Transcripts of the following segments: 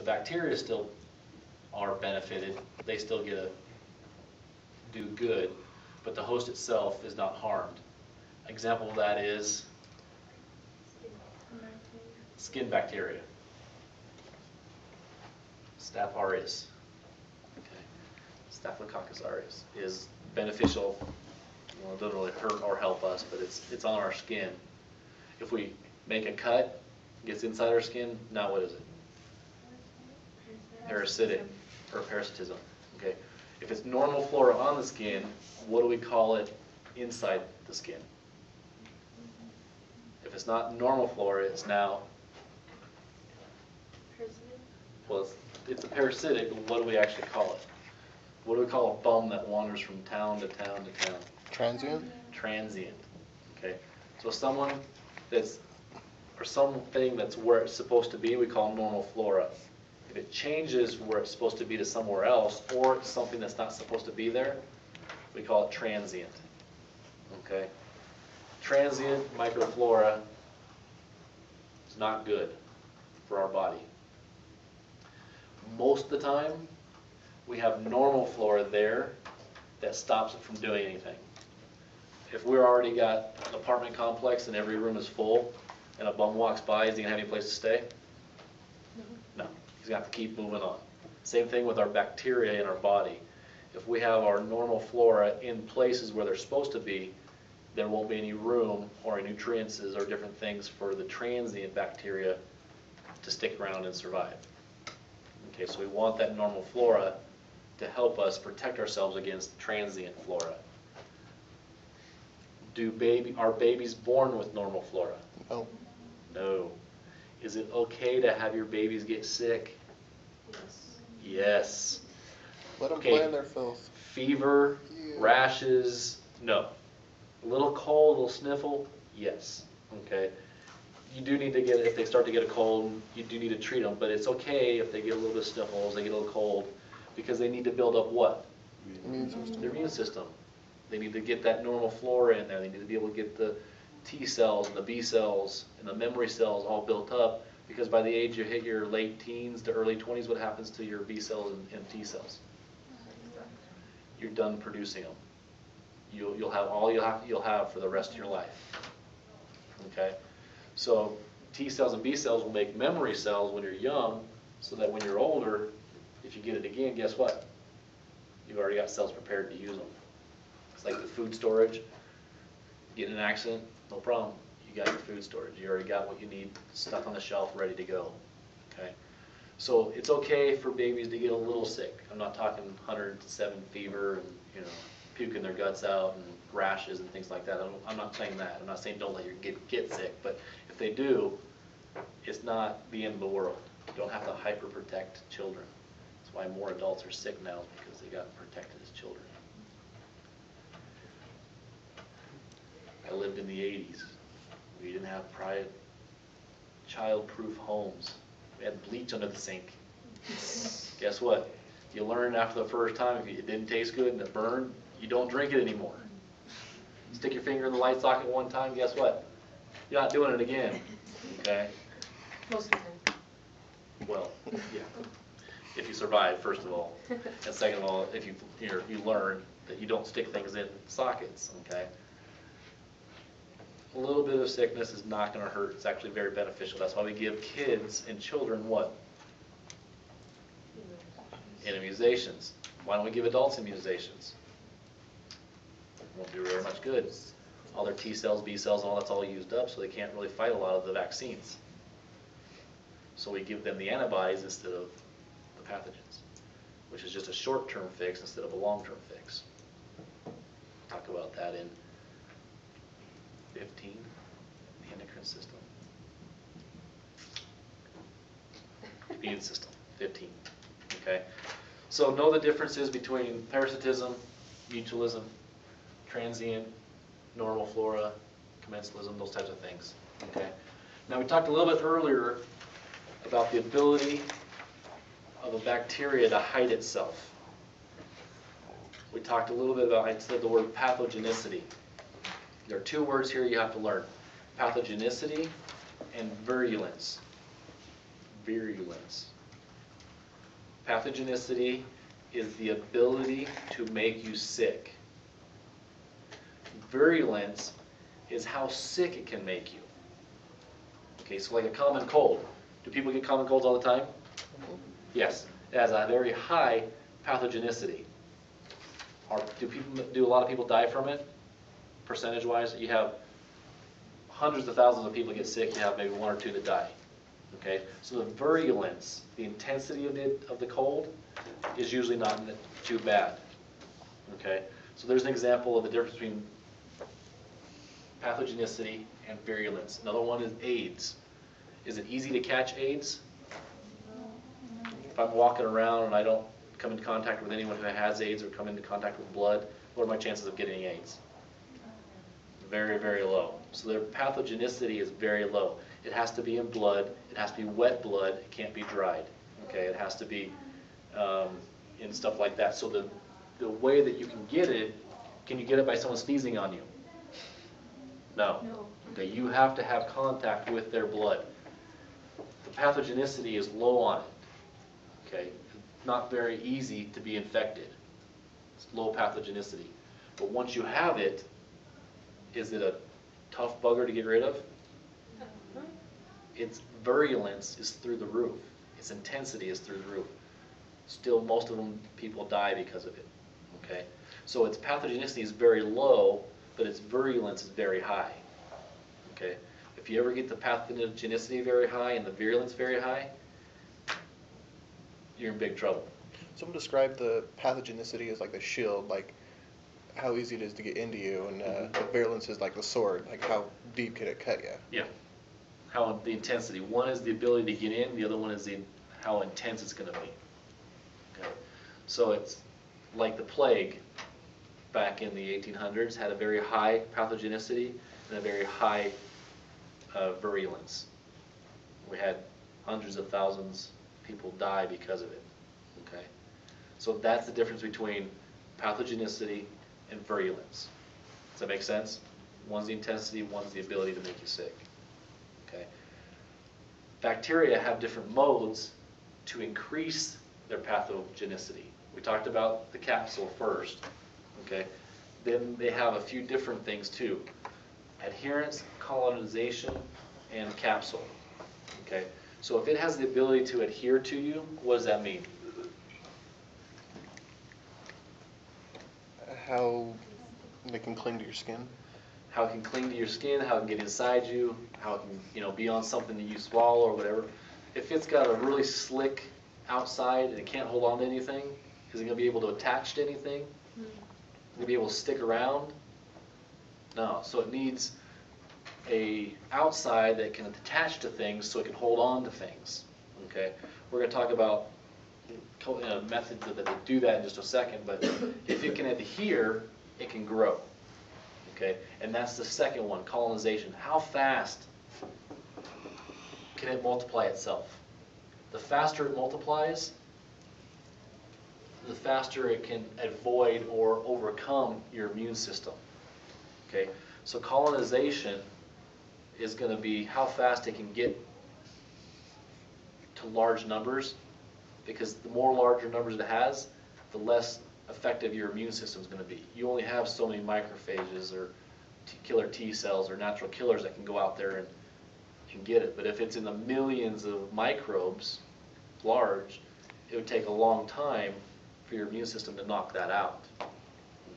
bacteria still are benefited. They still get to do good, but the host itself is not harmed. Example of that is skin bacteria, Staph aureus. Okay. Staphylococcus aureus is beneficial. Well, it doesn't really hurt or help us, but it's on our skin. If we make a cut, it gets inside our skin, now what is it? Parasitic or parasitism. Okay. If it's normal flora on the skin, what do we call it inside the skin? If it's not normal flora, it's now, well, it's a parasitic, but what do we actually call it? What do we call a bum that wanders from town to town to town? Transient? Transient. Okay. So someone that's, or something that's where it's supposed to be, we call normal flora. If it changes where it's supposed to be to somewhere else, or it's something that's not supposed to be there, we call it transient. Okay? Transient microflora is not good for our body. Most of the time, we have normal flora there that stops it from doing anything. If we've already got an apartment complex and every room is full, and a bum walks by, is he going to have any place to stay? No. He's going to have to keep moving on. Same thing with our bacteria in our body. If we have our normal flora in places where they're supposed to be, there won't be any room or nutrients or different things for the transient bacteria to stick around and survive. Okay, so we want that normal flora to help us protect ourselves against transient flora. Are babies born with normal flora? No. No. Is it okay to have your babies get sick? Yes. Let them Okay. play in their filth. Fever, Yeah. rashes, no. A little cold, a little sniffle, yes. Okay. You do need to get, if they start to get a cold, you do need to treat them, but it's okay if they get a little bit of sniffles, they get a little cold, because they need to build up what? Immune system. Their immune system. They need to get that normal flora in there. They need to be able to get the T cells and the B cells and the memory cells all built up, because by the age you hit your late teens to early 20s, what happens to your B cells and T cells? You're done producing them. You'll have all you'll have for the rest of your life. Okay, so T cells and B cells will make memory cells when you're young, so that when you're older, if you get it again, guess what? You've already got cells prepared to use them. It's like the food storage. Get in an accident, no problem. You got your food storage. You already got what you need stuck on the shelf, ready to go. Okay, so it's okay for babies to get a little sick. I'm not talking 107 fever and puking their guts out and rashes and things like that. I'm not saying that. I'm not saying don't let your kid get sick, but if they do, it's not the end of the world. You don't have to hyperprotect children. That's why more adults are sick now, because they got protected as children. I lived in the 80s. We didn't have private child-proof homes. We had bleach under the sink. Guess what? You learn after the first time, if it didn't taste good and it burned, you don't drink it anymore. Stick your finger in the light socket one time, guess what? You're not doing it again. Okay? Most of the time. Well, yeah. If you survive, first of all. And second of all, if you learn that you don't stick things in sockets, okay? A little bit of sickness is not going to hurt. It's actually very beneficial. That's why we give kids and children what? Immunizations. Why don't we give adults immunizations? Won't do very much good. All their T cells, B cells, all that's all used up, so they can't really fight a lot of the vaccines. So we give them the antibodies instead of the pathogens, which is just a short-term fix instead of a long-term fix. We'll talk about that in 15, the endocrine system. Immune system, 15. Okay? So know the differences between parasitism, mutualism, transient, normal flora, commensalism, those types of things. Okay? Now we talked a little bit earlier about the ability of a bacteria to hide itself. We talked a little bit about, I said the word pathogenicity. There are two words here you have to learn: pathogenicity and virulence. Virulence. Pathogenicity is the ability to make you sick. Virulence is how sick it can make you. Okay, so like a common cold. Do people get common colds all the time? Yes. It has a very high pathogenicity. Do a lot of people die from it? Percentage-wise, you have hundreds of thousands of people get sick. You have maybe one or two that die. Okay, so the virulence, the intensity of the cold, is usually not too bad. Okay, so there's an example of the difference between pathogenicity and virulence. Another one is AIDS. Is it easy to catch AIDS? If I'm walking around and I don't come into contact with anyone who has AIDS or come into contact with blood, what are my chances of getting AIDS? Very, very low. So their pathogenicity is very low. It has to be in blood. It has to be wet blood. It can't be dried. Okay, it has to be in stuff like that. So the way that you can you get it by someone sneezing on you? No. Okay, you have to have contact with their blood. The pathogenicity is low on it. Okay, not very easy to be infected. It's low pathogenicity. But once you have it, is it a tough bugger to get rid of? Its virulence is through the roof. Its intensity is through the roof. Still, most of people die because of it. Okay, so its pathogenicity is very low, but its virulence is very high. Okay, if you ever get the pathogenicity very high and the virulence very high, you're in big trouble. Someone described the pathogenicity as like the shield, like how easy it is to get into you, and the virulence is like the sword, like how deep can it cut you? Yeah. How the intensity. One is the ability to get in. The other one is how intense it's going to be. Okay. So it's like the plague back in the 1800s had a very high pathogenicity and a very high virulence. We had hundreds of thousands of people die because of it. Okay. So that's the difference between pathogenicity and virulence. Does that make sense? One's the intensity, one's the ability to make you sick. Okay. Bacteria have different modes to increase their pathogenicity. We talked about the capsule first. Okay. Then they have a few different things too. Adherence, colonization, and capsule. Okay. So if it has the ability to adhere to you, what does that mean? How they can cling to your skin? How it can cling to your skin, how it can get inside you, how it can, be on something that you swallow or whatever. If it's got a really slick outside and it can't hold on to anything, is it going to be able to attach to anything? Is it going to be able to stick around? No. So it needs a outside that can attach to things so it can hold on to things. Okay. We're going to talk about methods that do that in just a second, but if it can adhere, it can grow. Okay, and that's the second one, colonization. How fast can it multiply itself? The faster it multiplies, the faster it can avoid or overcome your immune system. Okay, so colonization is going to be how fast it can get to large numbers, because the more larger numbers it has, the less effective your immune system is going to be. You only have so many macrophages or killer T cells or natural killers that can go out there and get it. But if it's in the millions of microbes, large, it would take a long time for your immune system to knock that out.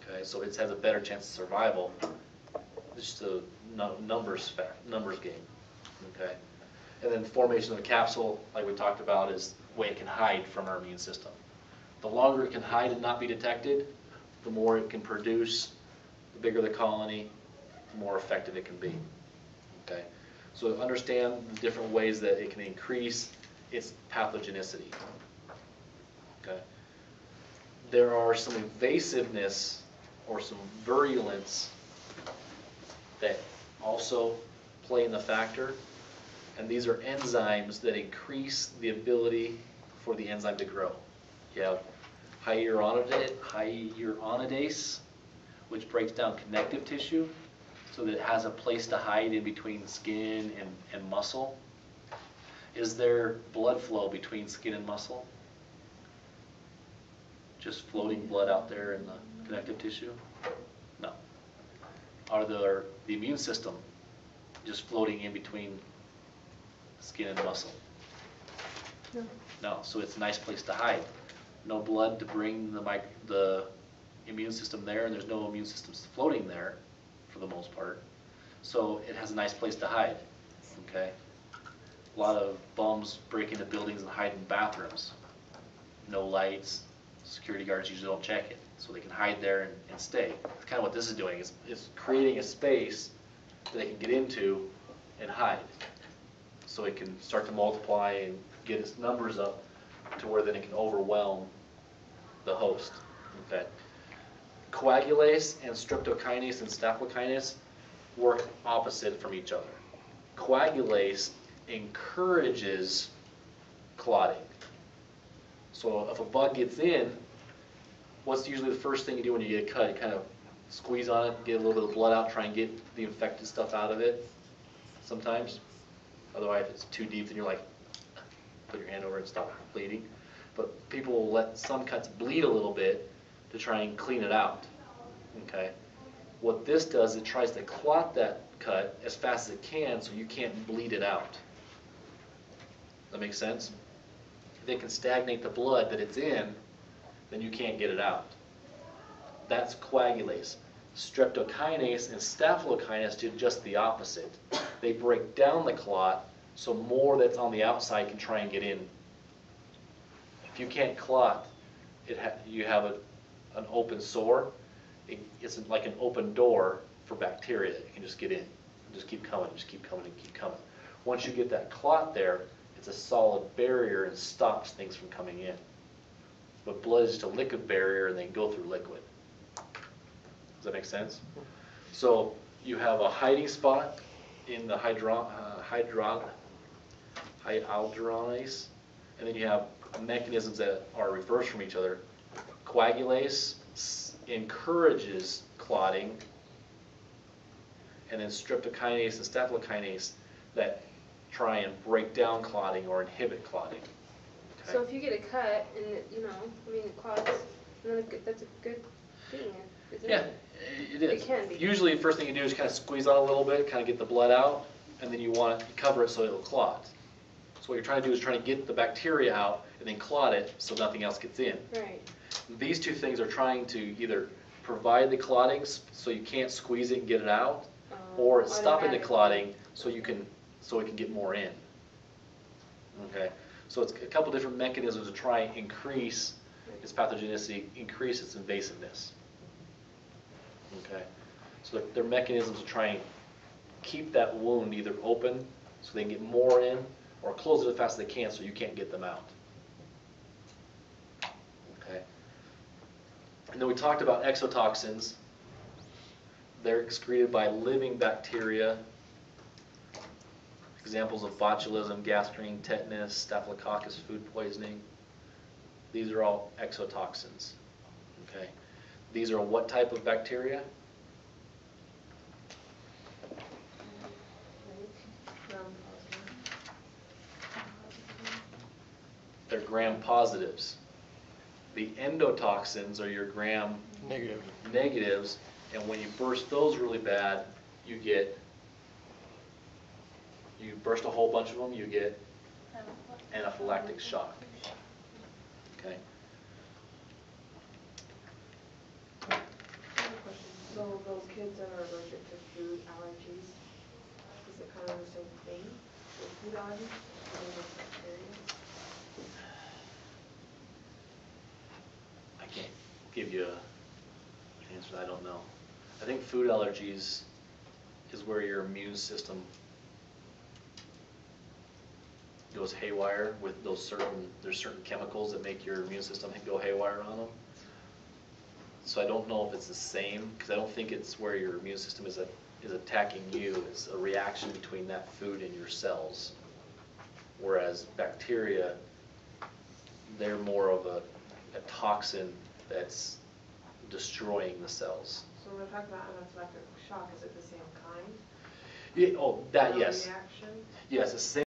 Okay, so it has a better chance of survival. It's just a numbers game. Okay, and then formation of a capsule, like we talked about, is the way it can hide from our immune system. The longer it can hide and not be detected, the more it can produce, the bigger the colony, the more effective it can be. Okay, so understand the different ways that it can increase its pathogenicity. Okay, there are some invasiveness or some virulence that also play in the factor, and these are enzymes that increase the ability for the enzyme to grow. You have hyaluronidase, which breaks down connective tissue so that it has a place to hide in between skin and muscle. Is there blood flow between skin and muscle? just floating blood out there in the connective tissue? No. Are there the immune system just floating in between skin and muscle? No. No, so it's a nice place to hide. No blood to bring the immune system there, and there's no immune systems floating there for the most part. So it has a nice place to hide, okay? A lot of bums break into buildings and hide in bathrooms. No lights, security guards usually don't check it, so they can hide there and stay. That's kind of what this is doing, is creating a space that they can get into and hide. So it can start to multiply and get its numbers up to where then it can overwhelm the host, okay? Coagulase and streptokinase and staphylokinase work opposite from each other. Coagulase encourages clotting. So if a bug gets in, what's usually the first thing you do when you get a cut? You kind of squeeze on it, get a little bit of blood out, try and get the infected stuff out of it sometimes. Otherwise, if it's too deep, then you're like, put your hand over it and stop bleeding. But people will let some cuts bleed a little bit to try and clean it out, okay? What this does, it tries to clot that cut as fast as it can so you can't bleed it out. That makes sense? If it can stagnate the blood that it's in, then you can't get it out. That's coagulase. Streptokinase and staphylokinase do just the opposite. They break down the clot so more that's on the outside can try and get in. If you can't clot, you have an open sore. It's like an open door for bacteria. It can just get in, just keep coming, just keep coming and keep coming. Once you get that clot there, it's a solid barrier and stops things from coming in. But blood is just a liquid barrier and they can go through liquid. Does that make sense? So you have a hiding spot in the hyaluronase, and then you have mechanisms that are reversed from each other. Coagulase encourages clotting, and then streptokinase and staphylokinase that try and break down clotting or inhibit clotting. Okay? So if you get a cut and it clots, then that's a good thing, isn't Yeah, it? it is. It can be. Usually the first thing you do is kind of squeeze out a little bit, kind of get the blood out, and then you want to cover it so it'll clot. So what you're trying to do is trying to get the bacteria out and then clot it so nothing else gets in. Right. These two things are trying to either provide the clotting so you can't squeeze it and get it out, or it's stopping the clotting so it can get more in. Okay, so it's a couple different mechanisms to try and increase its pathogenicity, increase its invasiveness. Okay, so they're mechanisms to try and keep that wound either open so they can get more in, or close it as fast as they can so you can't get them out. Okay. And then we talked about exotoxins. They're excreted by living bacteria. Examples of botulism, gastrine, tetanus, staphylococcus, food poisoning. These are all exotoxins. Okay. These are what type of bacteria? They're gram-positives. The endotoxins are your Negative. gram-negatives, and when you burst those really bad, you burst a whole bunch of them, you get anaphylactic shock. Okay. So those kids that are allergic to food allergies, is it kind of the same thing with food allergies? I can't give you an answer that I don't know. I think food allergies is where your immune system goes haywire with there's certain chemicals that make your immune system go haywire on them. So I don't know if it's the same, because I don't think it's where your immune system is attacking you. It's a reaction between that food and your cells. Whereas bacteria, they're more of a toxin that's destroying the cells. So when we're talking about anaphylactic shock, is it the same kind? Yeah, oh, that, yes. Reaction? Yes, it's the same.